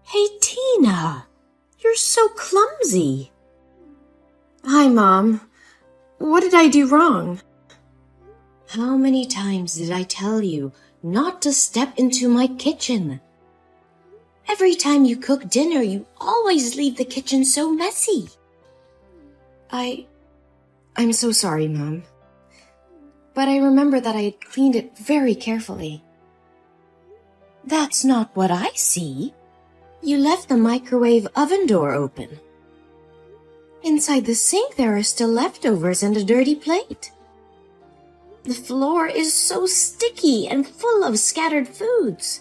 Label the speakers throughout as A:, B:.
A: Hey, Tina, you're so clumsy. Hi, Mom. What did I do wrong? How many times did I tell you not to step into my kitchen? Every time you cook dinner, you always leave the kitchen so messy. I'm so sorry, Mom. But I remember that I had cleaned it very carefully. That's not what I see. You left the microwave oven door open. Inside the sink there are still leftovers and a dirty plate. The floor is so sticky and full of scattered foods.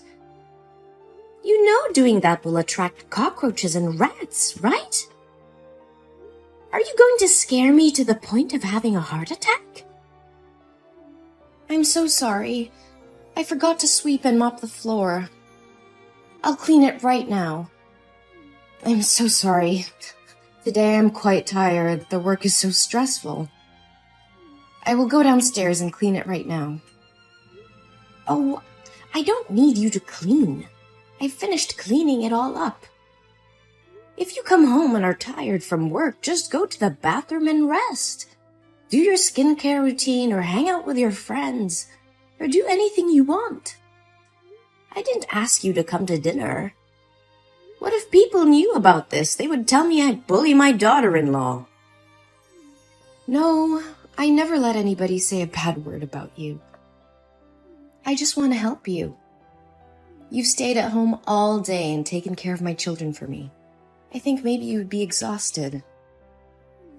A: You know doing that will attract cockroaches and rats, right? Are you going to scare me to the point of having a heart attack? I'm so sorry. I forgot to sweep and mop the floor. I'll clean it right now. I'm so sorry. Today I'm quite tired. The work is so stressful. I will go downstairs and clean it right now. Oh, I don't need you to clean. I finished cleaning it all up. If you come home and are tired from work, just go to the bathroom and rest. Do your skincare routine or hang out with your friends or do anything you want. I didn't ask you to come to dinner. What if people knew about this? They would tell me I bully my daughter-in-law. No, I never let anybody say a bad word about you. I just want to help you. You've stayed at home all day and taken care of my children for me. I think maybe you would be exhausted.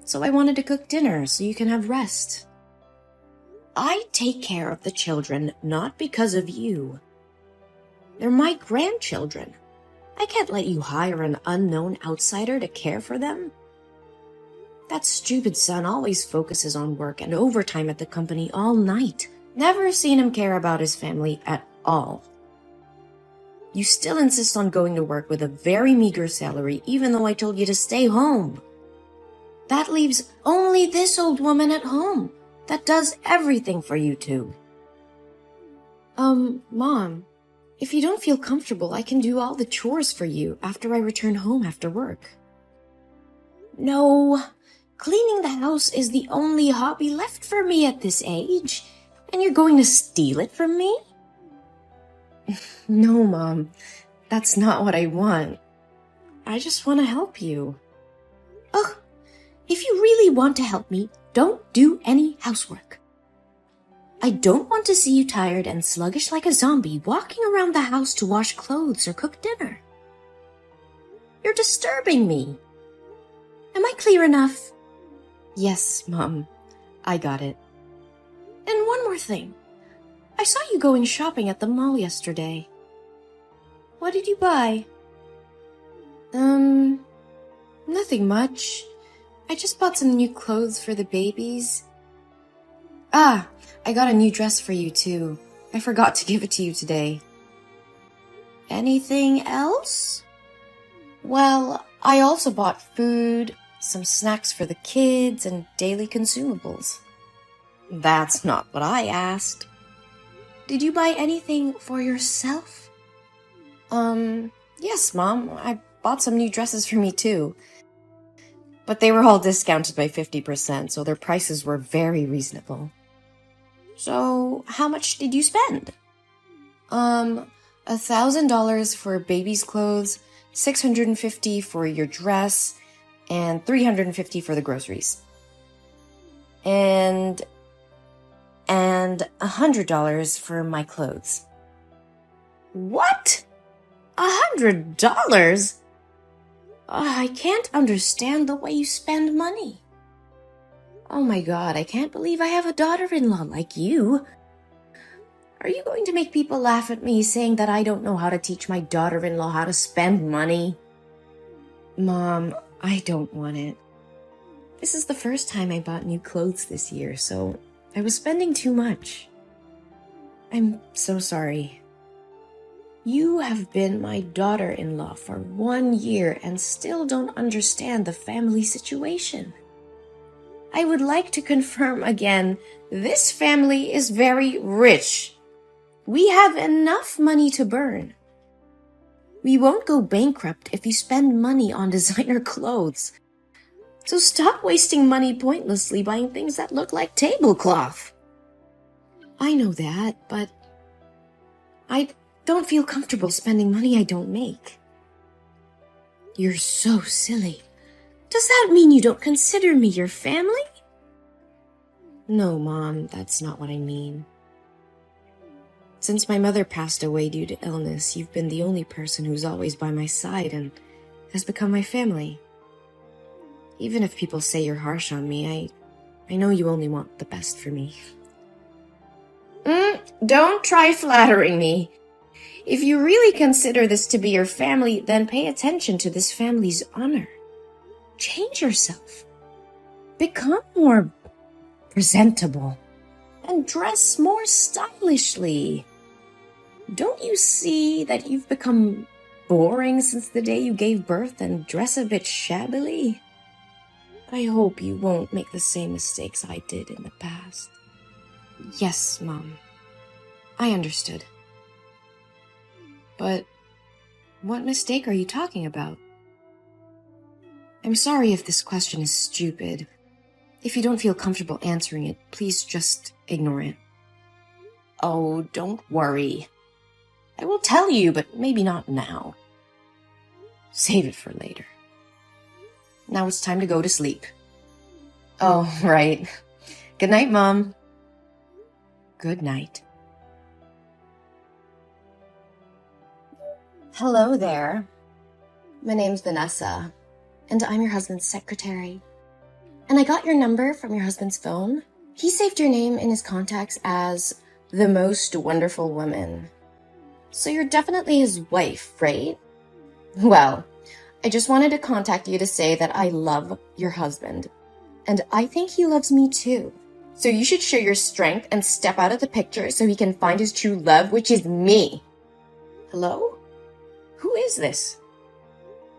A: So I wanted to cook dinner so you can have rest. I take care of the children not because of you. They're my grandchildren. I can't let you hire an unknown outsider to care for them. That stupid son always focuses on work and overtime at the company all night. Never seen him care about his family at all. You still insist on going to work with a very meager salary, even though I told you to stay home. That leaves only this old woman at home that does everything for you two. Mom, if you don't feel comfortable, I can do all the chores for you after I return home after work. No, cleaning the house is the only hobby left for me at this age, and you're going to steal it from me? No, Mom, that's not what I want. I just want to help you. Ugh, if you really want to help me, don't do any housework. I don't want to see you tired and sluggish like a zombie walking around the house to wash clothes or cook dinner. You're disturbing me. Am I clear enough? Yes, Mom, I got it. And one more thing. I saw you going shopping at the mall yesterday. What did you buy? Nothing much. I just bought some new clothes for the babies. Ah, I got a new dress for you too. I forgot to give it to you today. Anything else? Well, I also bought food, some snacks for the kids, and daily consumables. That's not what I asked. Did you buy anything for yourself? Yes, Mom. I bought some new dresses for me too. But they were all discounted by 50%, so their prices were very reasonable. So, how much did you spend? $1,000 for baby's clothes, $650 for your dress, and $350 for the groceries. And $100 for my clothes. What? $100? I can't understand the way you spend money. Oh my God, I can't believe I have a daughter-in-law like you. Are you going to make people laugh at me saying that I don't know how to teach my daughter-in-law how to spend money? Mom, I don't want it. This is the first time I bought new clothes this year, so I was spending too much. I'm so sorry. You have been my daughter-in-law for 1 year and still don't understand the family situation. I would like to confirm again, this family is very rich. We have enough money to burn. We won't go bankrupt if you spend money on designer clothes. So stop wasting money pointlessly buying things that look like tablecloth. I know that, but I don't feel comfortable spending money I don't make. You're so silly. Does that mean you don't consider me your family? No, Mom, that's not what I mean. Since my mother passed away due to illness, you've been the only person who's always by my side and has become my family. Even if people say you're harsh on me, I know you only want the best for me. Don't try flattering me. If you really consider this to be your family, then pay attention to this family's honor. Change yourself. Become more presentable. And dress more stylishly. Don't you see that you've become boring since the day you gave birth and dress a bit shabbily? I hope you won't make the same mistakes I did in the past. Yes, Mom. I understood. But what mistake are you talking about? I'm sorry if this question is stupid. If you don't feel comfortable answering it, please just ignore it. Oh, don't worry. I will tell you, but maybe not now. Save it for later. Now it's time to go to sleep. Oh, right. Good night, Mom. Good night. Hello there. My name's Vanessa, and I'm your husband's secretary. And I got your number from your husband's phone. He saved your name in his contacts as the most wonderful woman. So you're definitely his wife, right? Well, I just wanted to contact you to say that I love your husband. And I think he loves me too. So you should show your strength and step out of the picture so he can find his true love, which is me. Hello? Who is this?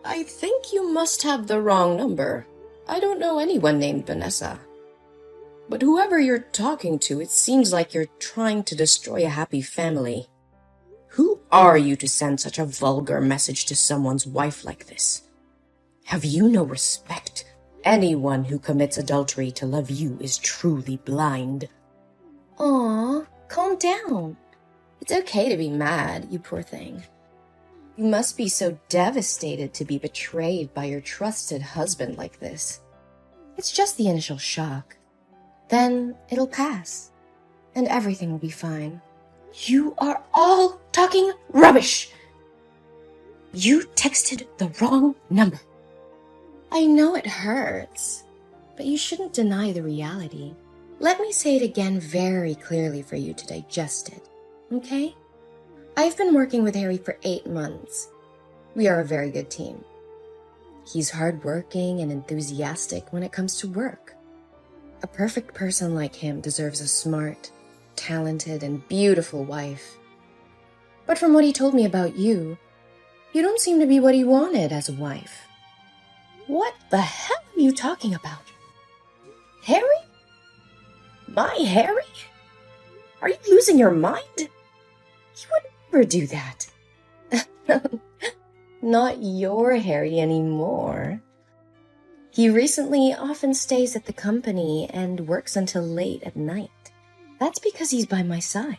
A: I think you must have the wrong number. I don't know anyone named Vanessa. But whoever you're talking to, it seems like you're trying to destroy a happy family. Who are you to send such a vulgar message to someone's wife like this? Have you no respect? Anyone who commits adultery to love you is truly blind. Aw, calm down. It's okay to be mad, you poor thing. You must be so devastated to be betrayed by your trusted husband like this. It's just the initial shock. Then it'll pass, and everything will be fine. You are all talking rubbish! You texted the wrong number. I know it hurts, but you shouldn't deny the reality. Let me say it again very clearly for you to digest it, okay? I've been working with Harry for 8 months. We are a very good team. He's hardworking and enthusiastic when it comes to work. A perfect person like him deserves a smart, talented, and beautiful wife. But from what he told me about you, you don't seem to be what he wanted as a wife. What the hell are you talking about? Harry? My Harry? Are you losing your mind? He would never do that. Not your Harry anymore. He recently often stays at the company and works until late at night. That's because he's by my side.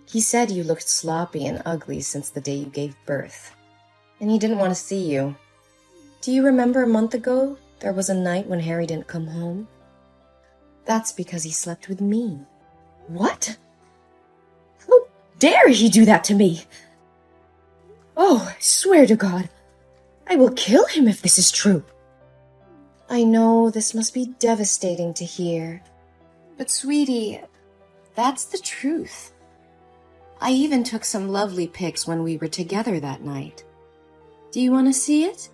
A: He said you looked sloppy and ugly since the day you gave birth, and he didn't want to see you. Do you remember a month ago, there was a night when Harry didn't come home? That's because he slept with me. What? How dare he do that to me? Oh, I swear to God, I will kill him if this is true. I know this must be devastating to hear, but sweetie, that's the truth. I even took some lovely pics when we were together that night. Do you want to see it?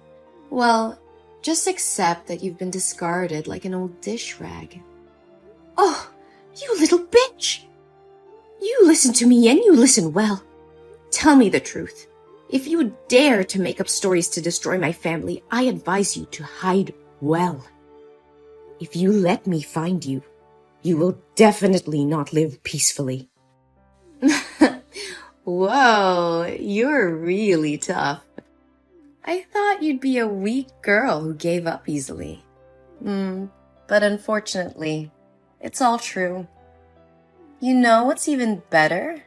A: Well, just accept that you've been discarded like an old dish rag. Oh, you little bitch! You listen to me and you listen well. Tell me the truth. If you dare to make up stories to destroy my family, I advise you to hide well. If you let me find you, you will definitely not live peacefully. Whoa, you're really tough. I thought you'd be a weak girl who gave up easily. But unfortunately, it's all true. You know what's even better?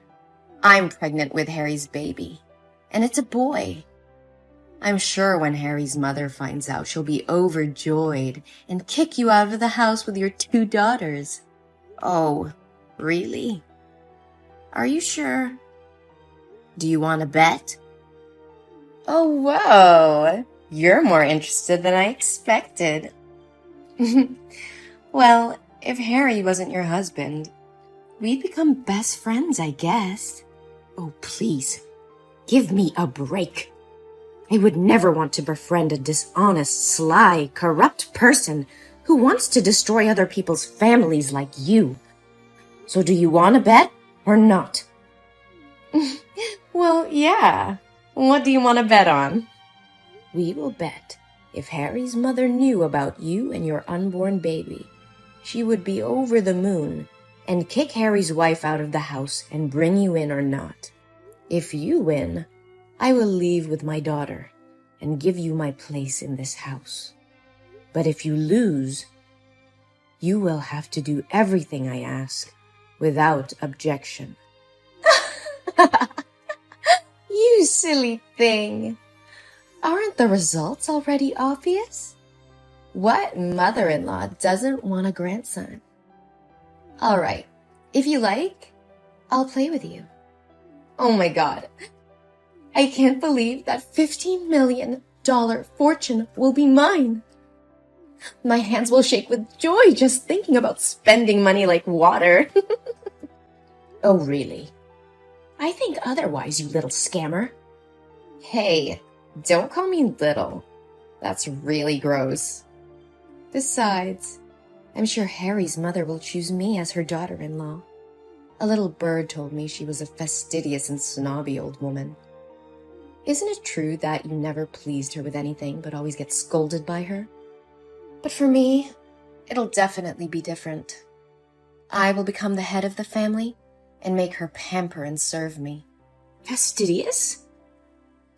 A: I'm pregnant with Harry's baby, and it's a boy. I'm sure when Harry's mother finds out, she'll be overjoyed and kick you out of the house with your 2 daughters. Oh, really? Are you sure? Do you want to bet? Oh, whoa! You're more interested than I expected. Well, if Harry wasn't your husband, we'd become best friends, I guess. Oh, please, give me a break. I would never want to befriend a dishonest, sly, corrupt person who wants to destroy other people's families like you. So do you want to bet or not? Well, yeah. What do you want to bet on? We will bet if Harry's mother knew about you and your unborn baby, she would be over the moon and kick Harry's wife out of the house and bring you in or not. If you win, I will leave with my daughter and give you my place in this house. But if you lose, you will have to do everything I ask without objection. You silly thing. Aren't the results already obvious? What mother-in-law doesn't want a grandson? All right, if you like, I'll play with you. Oh my God. I can't believe that $15 million fortune will be mine. My hands will shake with joy just thinking about spending money like water. Oh, really? I think otherwise, you little scammer. Hey, don't call me little. That's really gross. Besides, I'm sure Harry's mother will choose me as her daughter-in-law. A little bird told me she was a fastidious and snobby old woman. Isn't it true that you never pleased her with anything but always get scolded by her? But for me, it'll definitely be different. I will become the head of the family and make her pamper and serve me. Fastidious?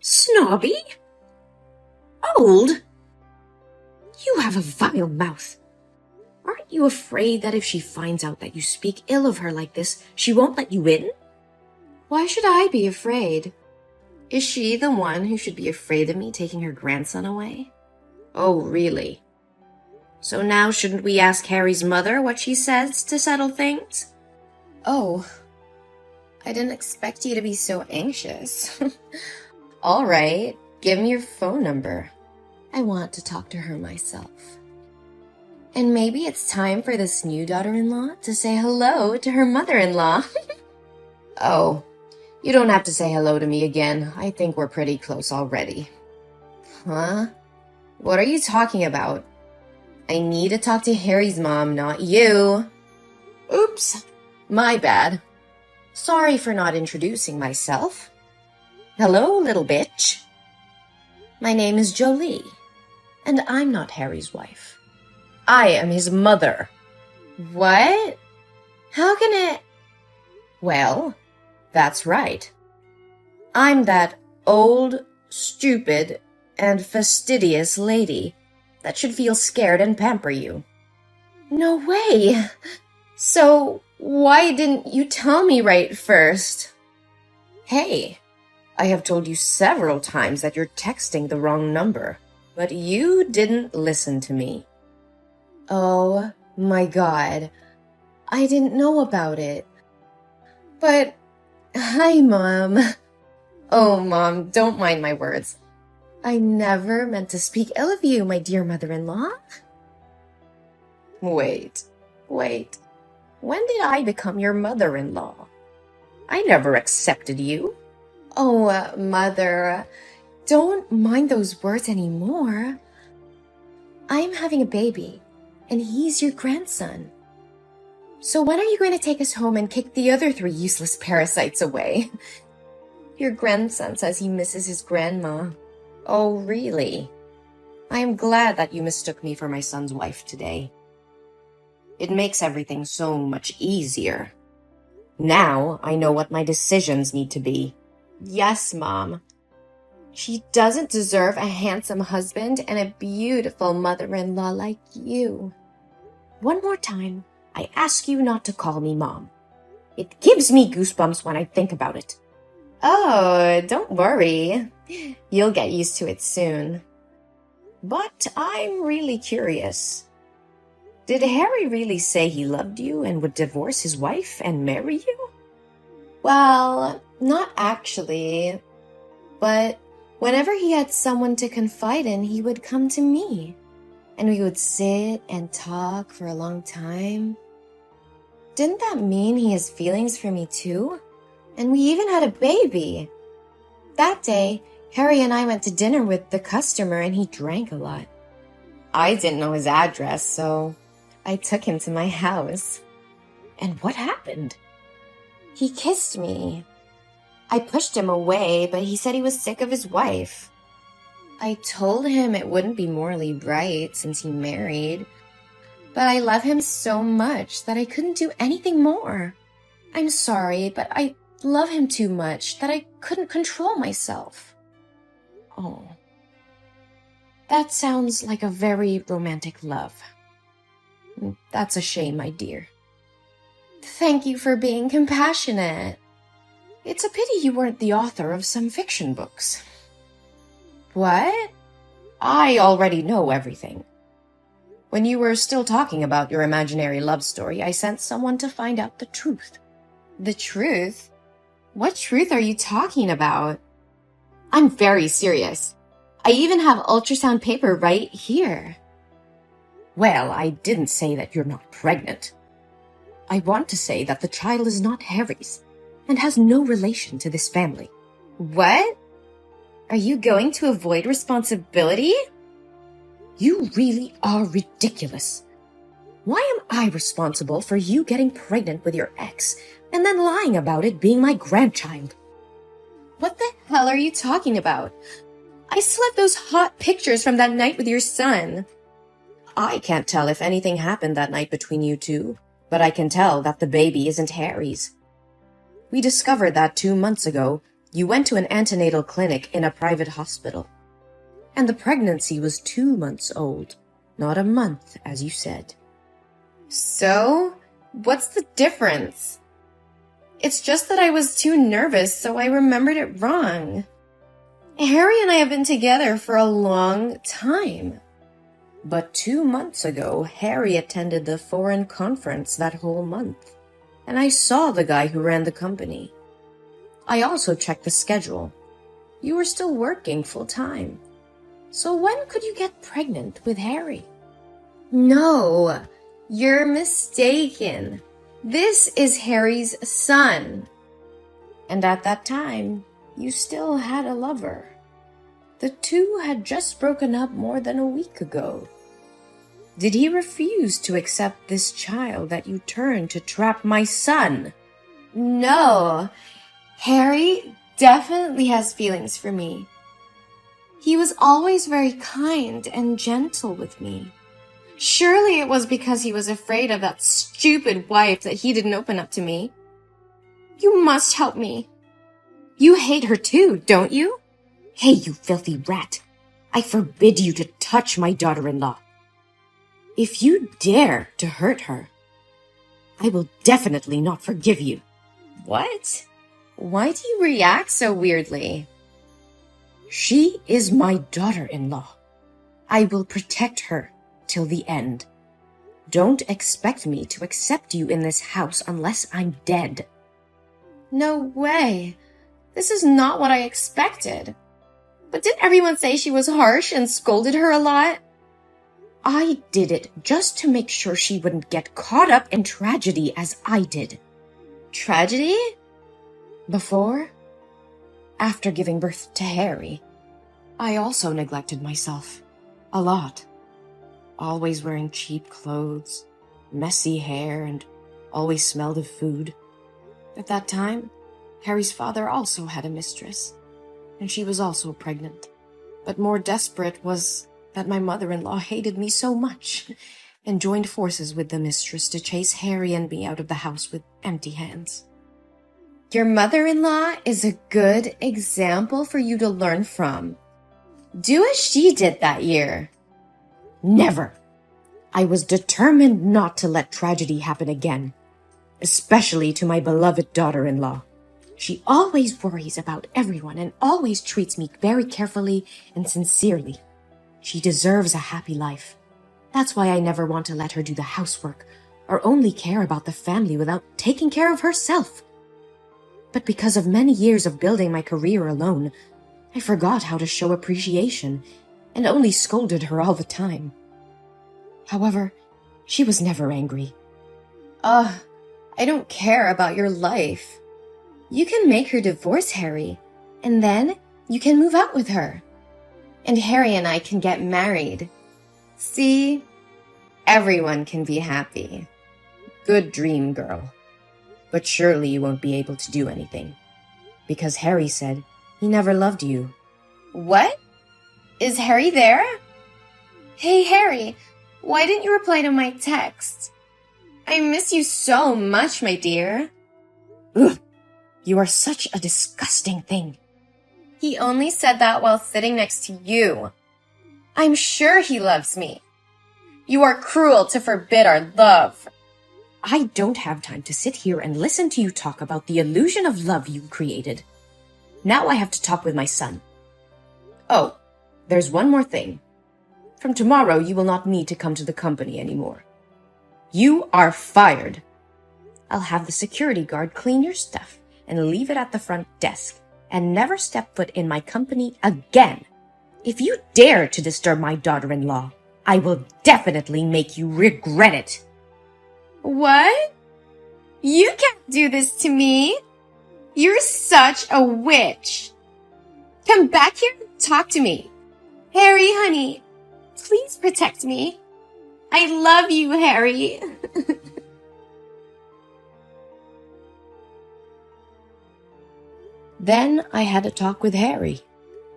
A: Snobby? Old? You have a vile mouth. Aren't you afraid that if she finds out that you speak ill of her like this, she won't let you in? Why should I be afraid? Is she the one who should be afraid of me taking her grandson away? Oh, really? So now shouldn't we ask Harry's mother what she says to settle things? Oh, I didn't expect you to be so anxious. All right, give me your phone number. I want to talk to her myself. And maybe it's time for this new daughter-in-law to say hello to her mother-in-law. Oh, you don't have to say hello to me again. I think we're pretty close already. Huh? What are you talking about? I need to talk to Harry's mom, not you. Oops, my bad. Sorry for not introducing myself. Hello, little bitch. My name is Jolie, and I'm not Harry's wife. I am his mother. What? How can it... Well, that's right. I'm that old, stupid, and fastidious lady that should feel scared and pamper you. No way! So, why didn't you tell me right first? Hey, I have told you several times that you're texting the wrong number, but you didn't listen to me. Oh my God, I didn't know about it. But, hi, Mom. Oh, Mom, don't mind my words. I never meant to speak ill of you, my dear mother-in-law. Wait. When did I become your mother-in-law? I never accepted you. Oh, Mother, don't mind those words anymore. I'm having a baby, and he's your grandson. So when are you going to take us home and kick the other 3 useless parasites away? Your grandson says he misses his grandma. Oh, really? I am glad that you mistook me for my son's wife today. It makes everything so much easier. Now I know what my decisions need to be. Yes, Mom. She doesn't deserve a handsome husband and a beautiful mother-in-law like you. One more time, I ask you not to call me Mom. It gives me goosebumps when I think about it. Oh, don't worry. You'll get used to it soon. But I'm really curious. Did Harry really say he loved you and would divorce his wife and marry you? Well, not actually. But whenever he had someone to confide in, he would come to me. And we would sit and talk for a long time. Didn't that mean he has feelings for me too? And we even had a baby. That day, Harry and I went to dinner with the customer and he drank a lot. I didn't know his address, so I took him to my house. And what happened? He kissed me. I pushed him away, but he said he was sick of his wife. I told him it wouldn't be morally right since he married, but I love him so much that I couldn't do anything more. I'm sorry, but I love him too much that I couldn't control myself. Oh, that sounds like a very romantic love. That's a shame, my dear. Thank you for being compassionate. It's a pity you weren't the author of some fiction books. What? I already know everything. When you were still talking about your imaginary love story, I sent someone to find out the truth. The truth? What truth are you talking about? I'm very serious. I even have ultrasound paper right here. Well, I didn't say that you're not pregnant. I want to say that the child is not Harry's and has no relation to this family. What? Are you going to avoid responsibility? You really are ridiculous. Why am I responsible for you getting pregnant with your ex and then lying about it being my grandchild? What the hell are you talking about? I still have those hot pictures from that night with your son. I can't tell if anything happened that night between you two, but I can tell that the baby isn't Harry's. We discovered that 2 months ago, you went to an antenatal clinic in a private hospital. And the pregnancy was 2 months old, not a month, as you said. So, what's the difference? It's just that I was too nervous, so I remembered it wrong. Harry and I have been together for a long time. But 2 months ago, Harry attended the foreign conference that whole month, and I saw the guy who ran the company. I also checked the schedule. You were still working full-time. So when could you get pregnant with Harry? No, you're mistaken. This is Harry's son. And at that time, you still had a lover. The two had just broken up more than a week ago. Did he refuse to accept this child that you turned to trap my son? No, Harry definitely has feelings for me. He was always very kind and gentle with me. Surely it was because he was afraid of that stupid wife that he didn't open up to me. You must help me. You hate her too, don't you? Hey, you filthy rat. I forbid you to touch my daughter-in-law. If you dare to hurt her, I will definitely not forgive you. What? Why do you react so weirdly? She is my daughter-in-law. I will protect her till the end. Don't expect me to accept you in this house unless I'm dead. No way. This is not what I expected. But didn't everyone say she was harsh and scolded her a lot? I did it just to make sure she wouldn't get caught up in tragedy as I did. Tragedy? Before? After giving birth to Harry, I also neglected myself. A lot. Always wearing cheap clothes, messy hair, and always smelled of food. At that time, Harry's father also had a mistress, and she was also pregnant. But more desperate was that my mother-in-law hated me so much and joined forces with the mistress to chase Harry and me out of the house with empty hands. Your mother-in-law is a good example for you to learn from. Do as she did that year. Never. I was determined not to let tragedy happen again, especially to my beloved daughter-in-law. She always worries about everyone and always treats me very carefully and sincerely. She deserves a happy life. That's why I never want to let her do the housework or only care about the family without taking care of herself. But because of many years of building my career alone, I forgot how to show appreciation and only scolded her all the time. However, she was never angry. I don't care about your life. You can make her divorce Harry, and then you can move out with her. And Harry and I can get married. See? Everyone can be happy. Good dream, girl. But surely you won't be able to do anything. Because Harry said he never loved you. What? Is Harry there? Hey, Harry, why didn't you reply to my text? I miss you so much, my dear. Ugh, you are such a disgusting thing. He only said that while sitting next to you. I'm sure he loves me. You are cruel to forbid our love. I don't have time to sit here and listen to you talk about the illusion of love you created. Now I have to talk with my son. Oh, there's one more thing. From tomorrow, you will not need to come to the company anymore. You are fired. I'll have the security guard clean your stuff and leave it at the front desk, and never step foot in my company again. If you dare to disturb my daughter-in-law, I will definitely make you regret it. What? You can't do this to me. You're such a witch. Come back here and talk to me. Harry, honey, please protect me. I love you, Harry. Then I had a talk with Harry.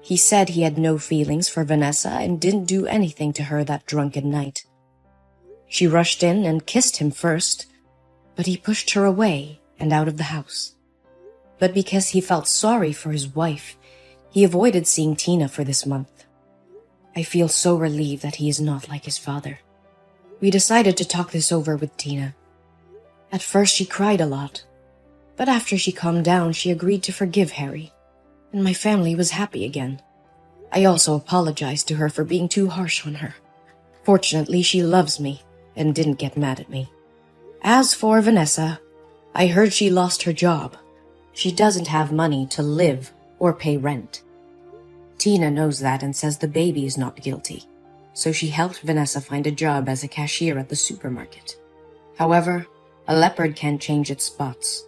A: He said he had no feelings for Vanessa and didn't do anything to her that drunken night. She rushed in and kissed him first, but he pushed her away and out of the house. But because he felt sorry for his wife, he avoided seeing Tina for this month. I feel so relieved that he is not like his father. We decided to talk this over with Tina. At first she cried a lot, but after she calmed down, she agreed to forgive Harry, and my family was happy again. I also apologized to her for being too harsh on her. Fortunately, she loves me and didn't get mad at me. As for Vanessa, I heard she lost her job. She doesn't have money to live or pay rent. Tina knows that and says the baby is not guilty, so she helped Vanessa find a job as a cashier at the supermarket. However, a leopard can't change its spots.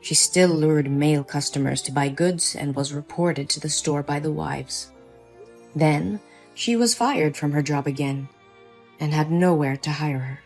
A: She still lured male customers to buy goods and was reported to the store by the wives. Then, she was fired from her job again and had nowhere to hire her.